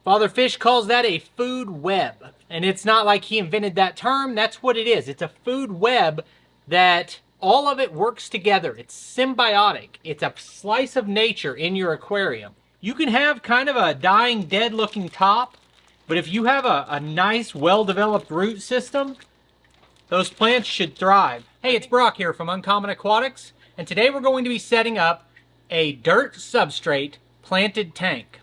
Father Fish calls that a food web. And it's not like he invented that term, that's what it is. It's a food web that all of it works together. It's symbiotic. It's a slice of nature in your aquarium. You can have kind of a dying, dead looking top, but if you have a nice, well-developed root system, those plants should thrive. Hey, it's Brock here from Uncommon Aquatics, and today we're going to be setting up a dirt substrate planted tank.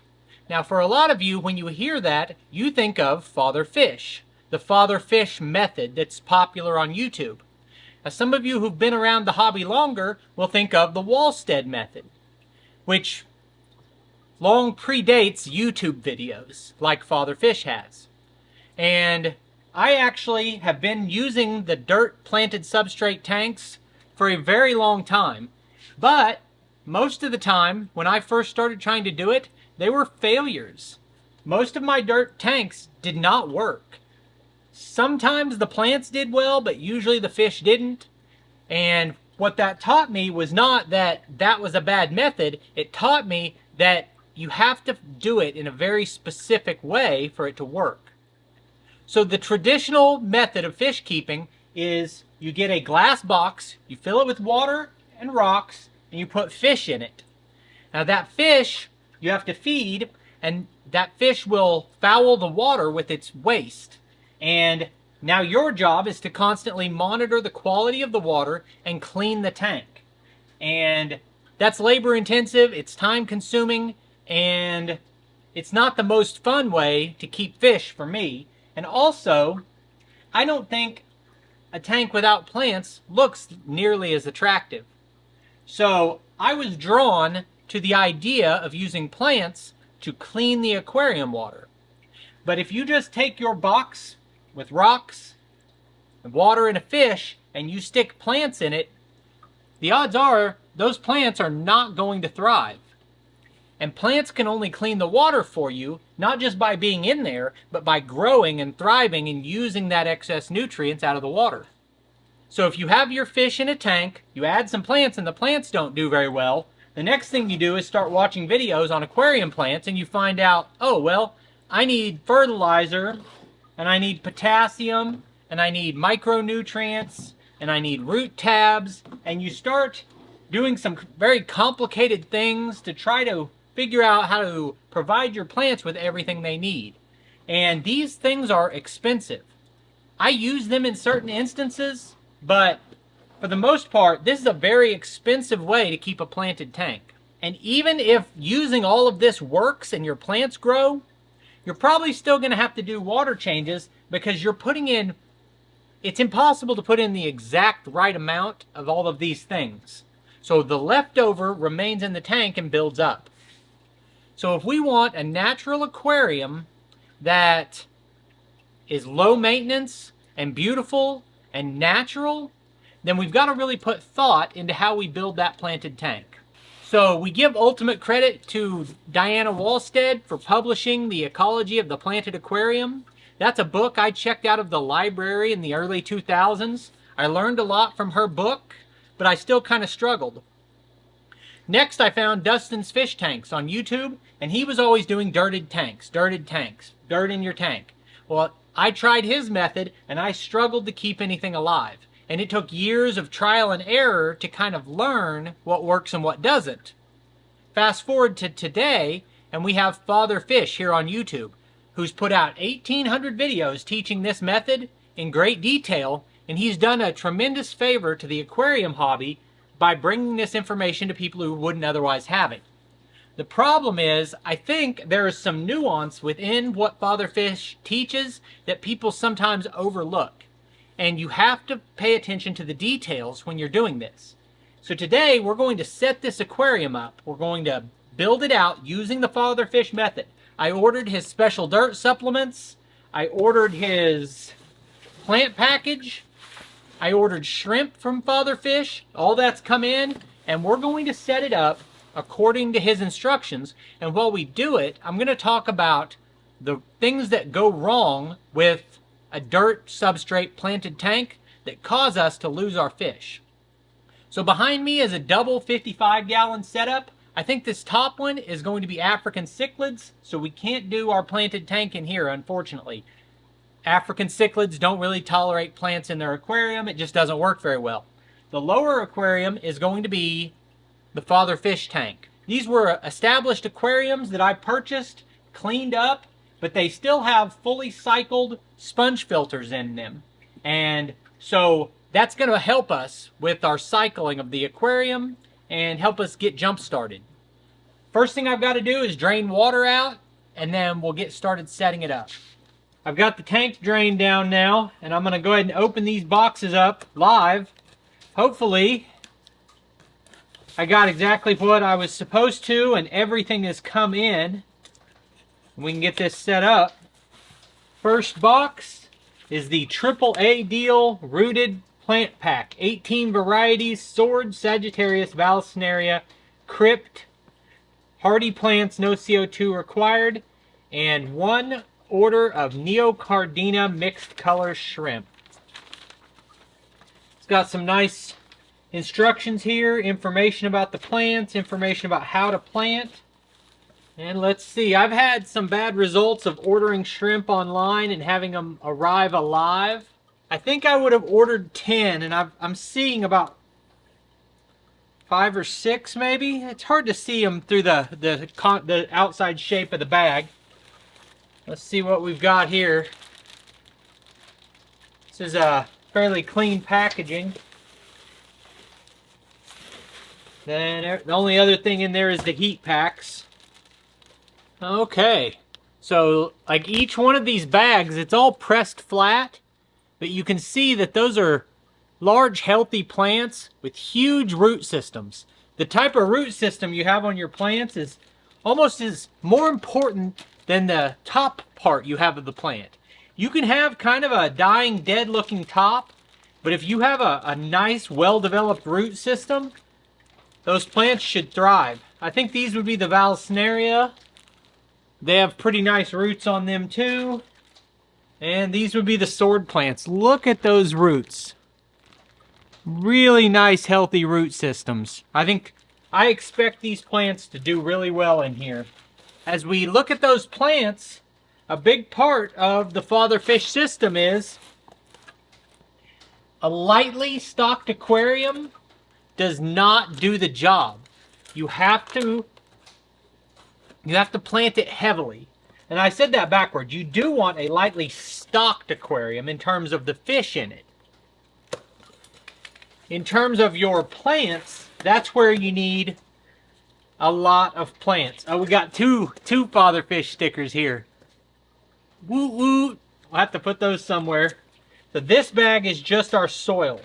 Now, for a lot of you, when you hear that, you think of Father Fish, the Father Fish method that's popular on YouTube. Now, some of you who've been around the hobby longer will think of the Wallstead method, which long predates YouTube videos like Father Fish has. And I actually have been using the dirt planted substrate tanks for a very long time, but most of the time when I first started trying to do it, they were failures. Most of my dirt tanks did not work. Sometimes the plants did well, but usually the fish didn't. And what that taught me was not that that was a bad method. It taught me that you have to do it in a very specific way for it to work. So the traditional method of fish keeping is you get a glass box, you fill it with water and rocks, and you put fish in it. Now that fish you have to feed, and that fish will foul the water with its waste. And now your job is to constantly monitor the quality of the water and clean the tank. And that's labor intensive, it's time consuming, and it's not the most fun way to keep fish for me. And also, I don't think a tank without plants looks nearly as attractive. So I was drawn to the idea of using plants to clean the aquarium water. But if you just take your box with rocks and water and a fish and you stick plants in it, the odds are those plants are not going to thrive. And plants can only clean the water for you, not just by being in there, but by growing and thriving and using that excess nutrients out of the water. So if you have your fish in a tank, you add some plants and the plants don't do very well, the next thing you do is start watching videos on aquarium plants and you find out, oh, well, I need fertilizer, and I need potassium, and I need micronutrients, and I need root tabs, and you start doing some very complicated things to try to figure out how to provide your plants with everything they need. And these things are expensive. I use them in certain instances, but for the most part, this is a very expensive way to keep a planted tank. And even if using all of this works and your plants grow, you're probably still going to have to do water changes because you're putting in, it's impossible to put in the exact right amount of all of these things. So the leftover remains in the tank and builds up. So if we want a natural aquarium that is low maintenance and beautiful and natural, then we've got to really put thought into how we build that planted tank. So we give ultimate credit to Diana Wallstead for publishing The Ecology of the Planted Aquarium. That's a book I checked out of the library in the early 2000s. I learned a lot from her book, but I still kind of struggled. Next, I found Dustin's Fish Tanks on YouTube, and he was always doing dirt in your tank. Well, I tried his method, and I struggled to keep anything alive. And it took years of trial and error to kind of learn what works and what doesn't. Fast forward to today, and we have Father Fish here on YouTube, who's put out 1,800 videos teaching this method in great detail, and he's done a tremendous favor to the aquarium hobby by bringing this information to people who wouldn't otherwise have it. The problem is, I think there is some nuance within what Father Fish teaches that people sometimes overlook. And you have to pay attention to the details when you're doing this. So today we're going to set this aquarium up. We're going to build it out using the Father Fish method. I ordered his special dirt supplements. I ordered his plant package. I ordered shrimp from Father Fish. All that's come in, and we're going to set it up according to his instructions. And while we do it, I'm going to talk about the things that go wrong with a dirt substrate planted tank that cause us to lose our fish. So behind me is a double 55-gallon setup. I think this top one is going to be African cichlids, so we can't do our planted tank in here, unfortunately. African cichlids don't really tolerate plants in their aquarium. It just doesn't work very well. The lower aquarium is going to be the father fish tank. These were established aquariums that I purchased, cleaned up, but they still have fully cycled sponge filters in them. And so that's going to help us with our cycling of the aquarium and help us get jump started. First thing I've got to do is drain water out, and then we'll get started setting it up. I've got the tank drained down now, and I'm going to go ahead and open these boxes up live. Hopefully, I got exactly what I was supposed to, and everything has come in. We can get this set up. First box is the AAA Deal Rooted Plant Pack. 18 varieties: Sword, Sagittarius, Vallisneria, Crypt, hardy plants, no CO2 required, and 1 order of Neocardina mixed color shrimp. It's got some nice instructions here, information about the plants, information about how to plant. And let's see, I've had some bad results of ordering shrimp online and having them arrive alive. I think I would have ordered 10, and I'm seeing about 5 or 6 maybe. It's hard to see them through the outside shape of the bag. Let's see what we've got here. This is a fairly clean packaging. Then the only other thing in there is the heat packs. Okay, so like each one of these bags, it's all pressed flat, but you can see that those are large, healthy plants with huge root systems. The type of root system you have on your plants is almost more important than the top part you have of the plant. You can have kind of a dying, dead looking top, but if you have a nice, well-developed root system, those plants should thrive. I think these would be the Vallisneria. They have pretty nice roots on them too. And these would be the sword plants. Look at those roots. Really nice, healthy root systems. I expect these plants to do really well in here. As we look at those plants, a big part of the father fish system is a lightly stocked aquarium does not do the job. You have to plant it heavily. And I said that backwards. You do want a lightly stocked aquarium in terms of the fish in it. In terms of your plants, that's where you need a lot of plants. Oh, we got two father fish stickers here. Woot woot. We'll have to put those somewhere. So this bag is just our soil.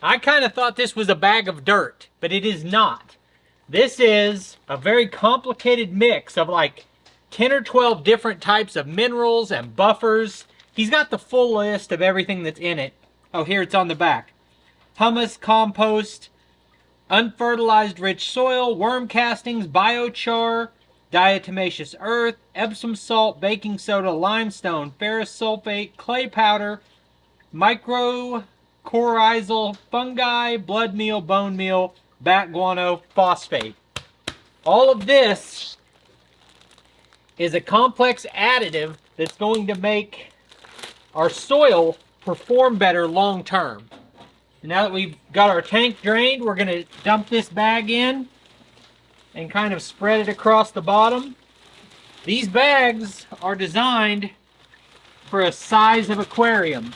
I kind of thought this was a bag of dirt, but it is not. This is a very complicated mix of like 10 or 12 different types of minerals and buffers. He's got the full list of everything that's in it. Oh, here it's on the back. Humus, compost, unfertilized rich soil, worm castings, biochar, diatomaceous earth, Epsom salt, baking soda, limestone, ferrous sulfate, clay powder, mycorrhizal fungi, blood meal, bone meal, bat guano, phosphate. All of this is a complex additive that's going to make our soil perform better long term. Now that we've got our tank drained, we're going to dump this bag in and kind of spread it across the bottom. These bags are designed for a size of aquarium.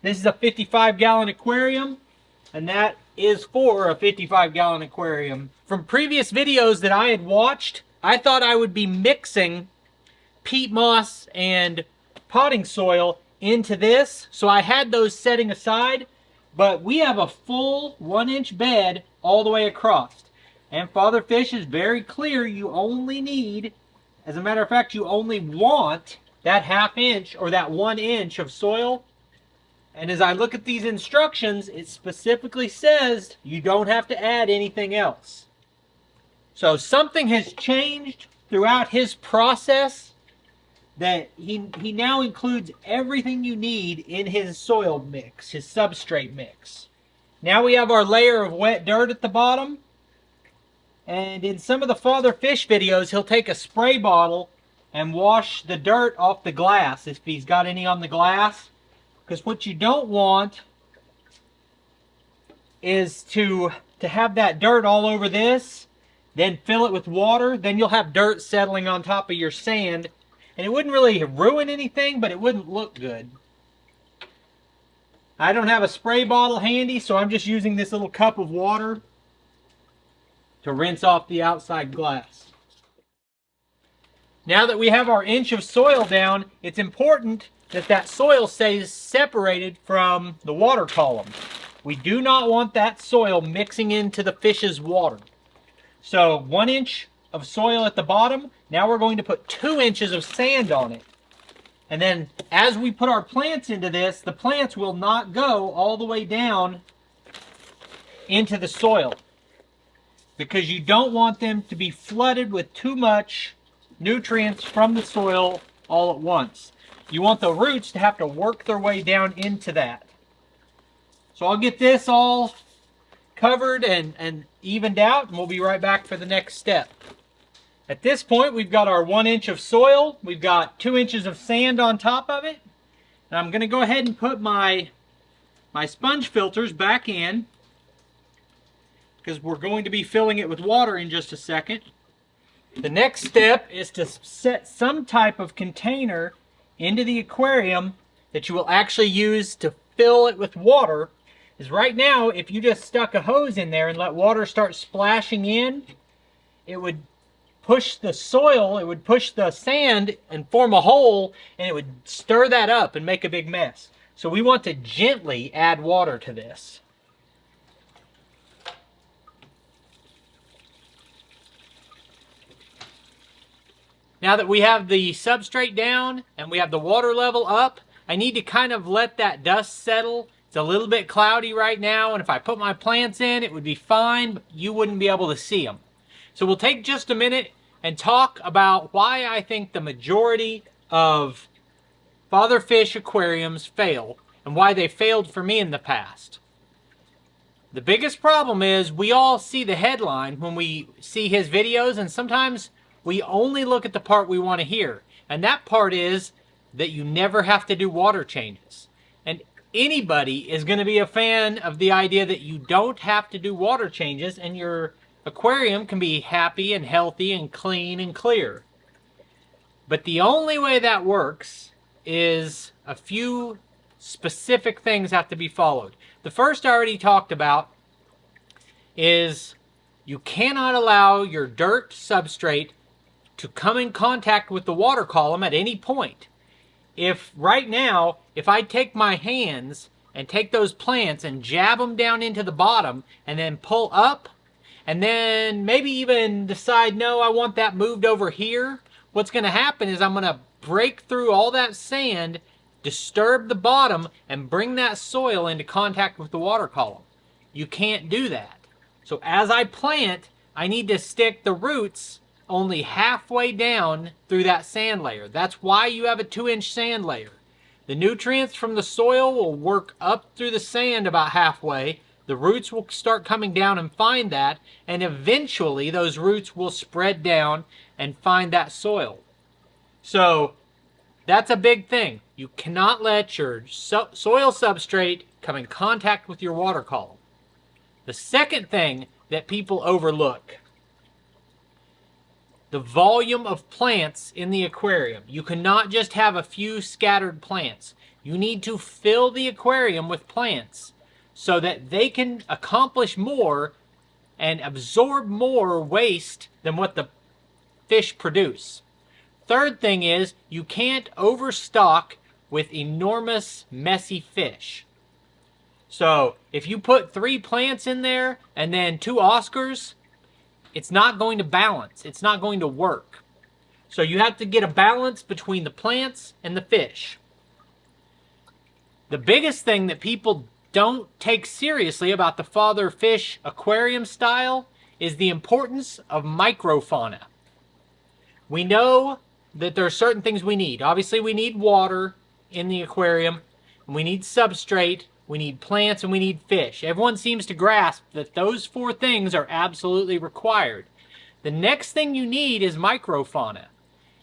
This is a 55-gallon aquarium, and that is for a 55-gallon aquarium. From previous videos that I had watched, I thought I would be mixing peat moss and potting soil into this, so I had those setting aside. But we have a full 1-inch bed all the way across. And Father Fish is very clear, you only need, as a matter of fact, you only want that 1/2 inch or that 1 inch of soil. And as I look at these instructions, it specifically says you don't have to add anything else. So something has changed throughout his process that he now includes everything you need in his soil mix, his substrate mix. Now we have our layer of wet dirt at the bottom. And in some of the father fish videos, he'll take a spray bottle and wash the dirt off the glass if he's got any on the glass. Because what you don't want is to have that dirt all over this, then fill it with water. Then you'll have dirt settling on top of your sand. And it wouldn't really ruin anything, but it wouldn't look good. I don't have a spray bottle handy, so I'm just using this little cup of water to rinse off the outside glass. Now that we have our inch of soil down, it's important that that soil stays separated from the water column. We do not want that soil mixing into the fish's water. So 1 inch of soil at the bottom. Now we're going to put 2 inches of sand on it. And then as we put our plants into this, the plants will not go all the way down into the soil, because you don't want them to be flooded with too much nutrients from the soil all at once. You want the roots to have to work their way down into that. So I'll get this all covered and evened out, and we'll be right back for the next step. At this point, we've got our 1 inch of soil. We've got 2 inches of sand on top of it. And I'm going to go ahead and put my sponge filters back in, because we're going to be filling it with water in just a second. The next step is to set some type of container into the aquarium that you will actually use to fill it with water. Is right now, if you just stuck a hose in there and let water start splashing in, it would push the soil, it would push the sand and form a hole, and it would stir that up and make a big mess. So we want to gently add water to this. Now that we have the substrate down and we have the water level up, I need to kind of let that dust settle. It's a little bit cloudy right now, and if I put my plants in, it would be fine, but you wouldn't be able to see them. So we'll take just a minute and talk about why I think the majority of father fish aquariums fail, and why they failed for me in the past. The biggest problem is we all see the headline when we see his videos, and sometimes we only look at the part we want to hear. And that part is that you never have to do water changes. And anybody is going to be a fan of the idea that you don't have to do water changes and your aquarium can be happy and healthy and clean and clear. But the only way that works is a few specific things have to be followed. The first I already talked about is you cannot allow your dirt substrate to come in contact with the water column at any point. If right now, if I take my hands and take those plants and jab them down into the bottom and then pull up, and then maybe even decide, no, I want that moved over here, what's going to happen is I'm going to break through all that sand, disturb the bottom, and bring that soil into contact with the water column. You can't do that. So as I plant, I need to stick the roots only halfway down through that sand layer. That's why you have a 2-inch sand layer. The nutrients from the soil will work up through the sand about halfway. The roots will start coming down and find that, and eventually those roots will spread down and find that soil. So that's a big thing. You cannot let your soil substrate come in contact with your water column. The second thing that people overlook, the volume of plants in the aquarium. You cannot just have a few scattered plants. You need to fill the aquarium with plants so that they can accomplish more and absorb more waste than what the fish produce. Third thing is, you can't overstock with enormous messy fish. So if you put 3 plants in there and then 2 Oscars, it's not going to balance. It's not going to work. So you have to get a balance between the plants and the fish. The biggest thing that people don't take seriously about the father fish aquarium style is the importance of microfauna. We know that there are certain things we need. Obviously, we need water in the aquarium, and we need substrate, we need plants, and we need fish. Everyone seems to grasp that those 4 things are absolutely required. The next thing you need is microfauna.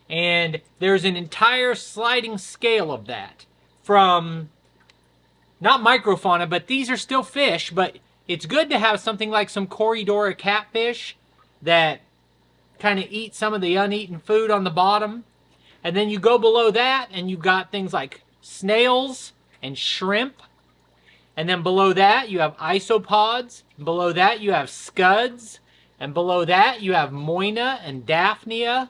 And there's an entire sliding scale of that. From, not microfauna, but these are still fish, but it's good to have something like some Corydora catfish that kind of eat some of the uneaten food on the bottom. And then you go below that and you've got things like snails and shrimp. And then below that you have isopods. Below that you have scuds. And below that you have moina and daphnia.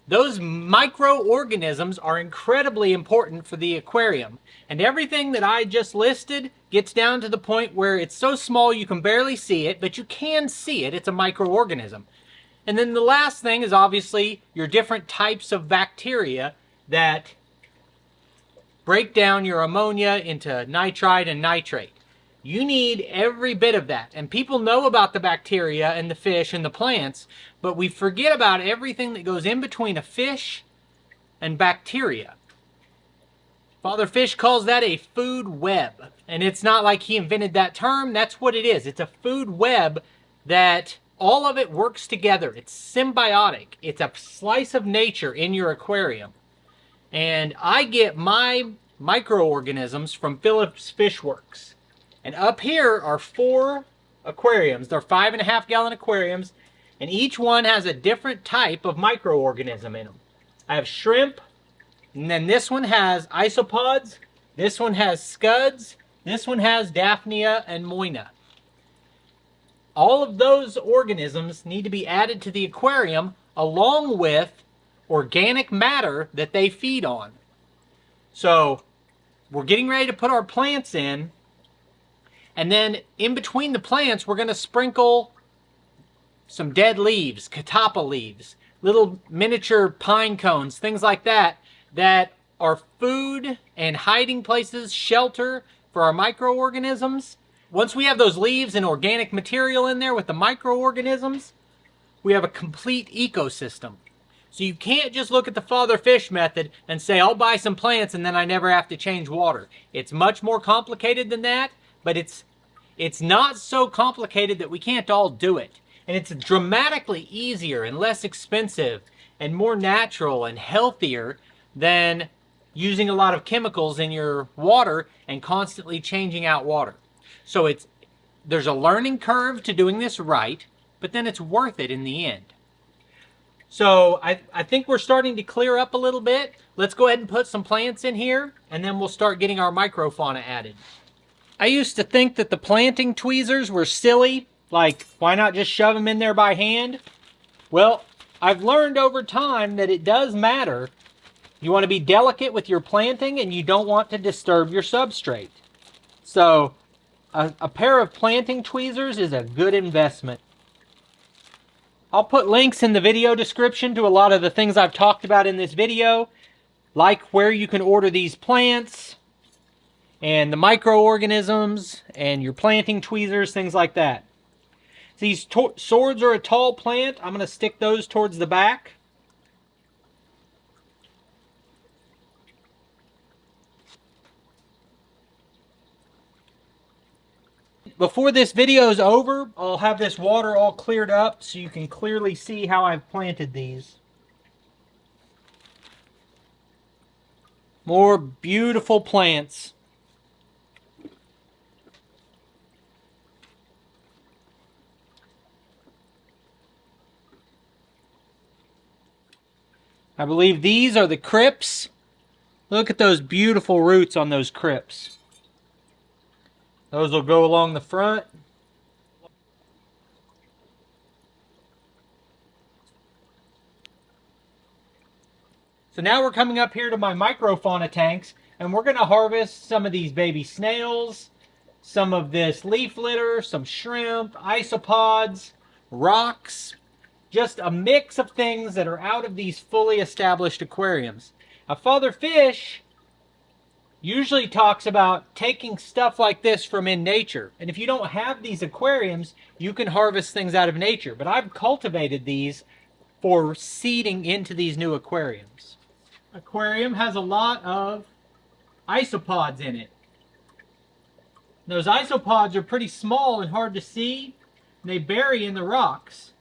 Those microorganisms are incredibly important for the aquarium. And everything that I just listed gets down to the point where it's so small you can barely see it, but you can see it. It's a microorganism. And then the last thing is obviously your different types of bacteria that break down your ammonia into nitrite and nitrate. You need every bit of that. And people know about the bacteria and the fish and the plants, but we forget about everything that goes in between a fish and bacteria. Father Fish calls that a food web. And it's not like he invented that term. That's what it is. It's a food web that all of it works together. It's symbiotic. It's a slice of nature in your aquarium. And I get my microorganisms from Phillips Fish Works. And up here are 4 aquariums. They're 5.5 gallon aquariums. And each one has a different type of microorganism in them. I have shrimp. And then this one has isopods. This one has scuds. This one has daphnia and moina. All of those organisms need to be added to the aquarium along with organic matter that they feed on. So we're getting ready to put our plants in. And then in between the plants, we're going to sprinkle some dead leaves, catappa leaves, little miniature pine cones, things like that, that are food and hiding places, shelter for our microorganisms. Once we have those leaves and organic material in there with the microorganisms, we have a complete ecosystem. So you can't just look at the Father Fish method and say, I'll buy some plants and then I never have to change water. It's much more complicated than that, but it's not so complicated that we can't all do it. And it's dramatically easier and less expensive and more natural and healthier than using a lot of chemicals in your water and constantly changing out water. So there's a learning curve to doing this right, but then it's worth it in the end. So I think we're starting to clear up a little bit. Let's go ahead and put some plants in here, and then we'll start getting our microfauna added. I used to think that the planting tweezers were silly, like why not just shove them in there by hand? Well, I've learned over time that it does matter. You want to be delicate with your planting and you don't want to disturb your substrate. So a pair of planting tweezers is a good investment. I'll put links in the video description to a lot of the things I've talked about in this video, like where you can order these plants, and the microorganisms, and your planting tweezers, things like that. These swords are a tall plant. I'm going to stick those towards the back. Before this video is over, I'll have this water all cleared up so you can clearly see how I've planted these. More beautiful plants. I believe these are the crypts. Look at those beautiful roots on those crypts. Those will go along the front. So now we're coming up here to my microfauna tanks, and we're going to harvest some of these baby snails, some of this leaf litter, some shrimp, isopods, rocks, just a mix of things that are out of these fully established aquariums. Now, Father Fish usually talks about taking stuff like this from in nature. And if you don't have these aquariums, you can harvest things out of nature. But I've cultivated these for seeding into these new aquariums. Aquarium has a lot of isopods in it. Those isopods are pretty small and hard to see. And they bury in the rocks.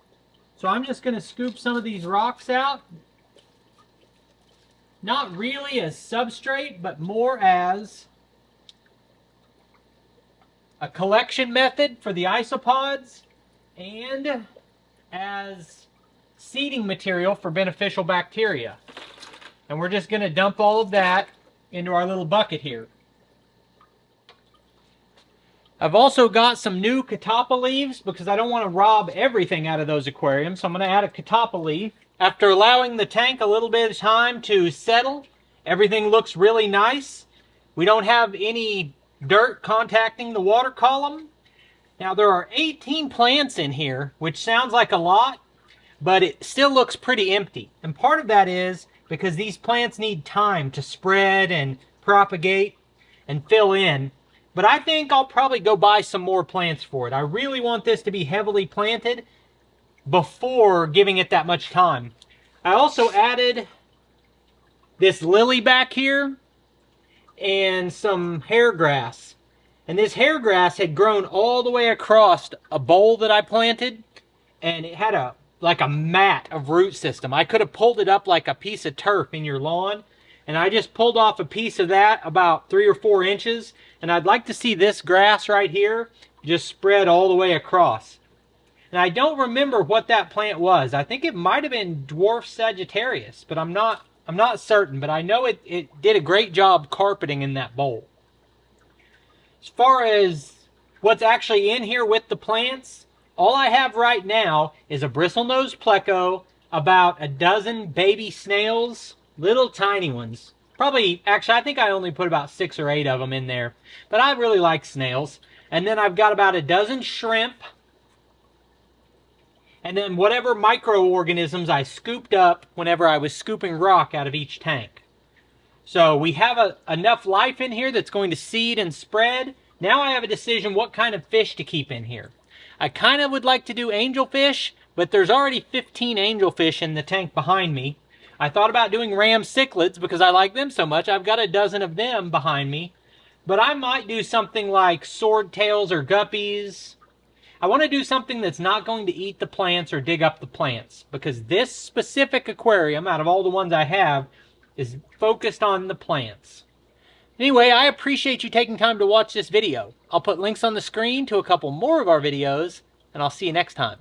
So I'm just going to scoop some of these rocks out. Not really as substrate, but more as a collection method for the isopods and as seeding material for beneficial bacteria. And we're just going to dump all of that into our little bucket here. I've also got some new catappa leaves because I don't want to rob everything out of those aquariums. So I'm going to add a catappa leaf. After allowing the tank a little bit of time to settle, everything looks really nice. We don't have any dirt contacting the water column. Now there are 18 plants in here, which sounds like a lot, but it still looks pretty empty. And part of that is because these plants need time to spread and propagate and fill in. But I think I'll probably go buy some more plants for it. I really want this to be heavily planted before giving it that much time. I also added this lily back here and some hair grass. And this hair grass had grown all the way across a bowl that I planted, and it had like a mat of root system. I could have pulled it up like a piece of turf in your lawn, and I just pulled off a piece of that about 3 or 4 inches, and I'd like to see this grass right here just spread all the way across. And I don't remember what that plant was. I think it might have been dwarf Sagittarius, but I'm not certain, but I know it did a great job carpeting in that bowl. As far as what's actually in here with the plants, all I have right now is a bristlenose pleco, about a dozen baby snails, little tiny ones. Probably, actually, I think I only put about 6 or 8 of them in there, but I really like snails. And then I've got about a dozen shrimp, and then whatever microorganisms I scooped up whenever I was scooping rock out of each tank. So we have enough life in here that's going to seed and spread. Now I have a decision what kind of fish to keep in here. I kind of would like to do angelfish, but there's already 15 angelfish in the tank behind me. I thought about doing ram cichlids because I like them so much. I've got a dozen of them behind me. But I might do something like swordtails or guppies. I want to do something that's not going to eat the plants or dig up the plants, because this specific aquarium, out of all the ones I have, is focused on the plants. Anyway, I appreciate you taking time to watch this video. I'll put links on the screen to a couple more of our videos, and I'll see you next time.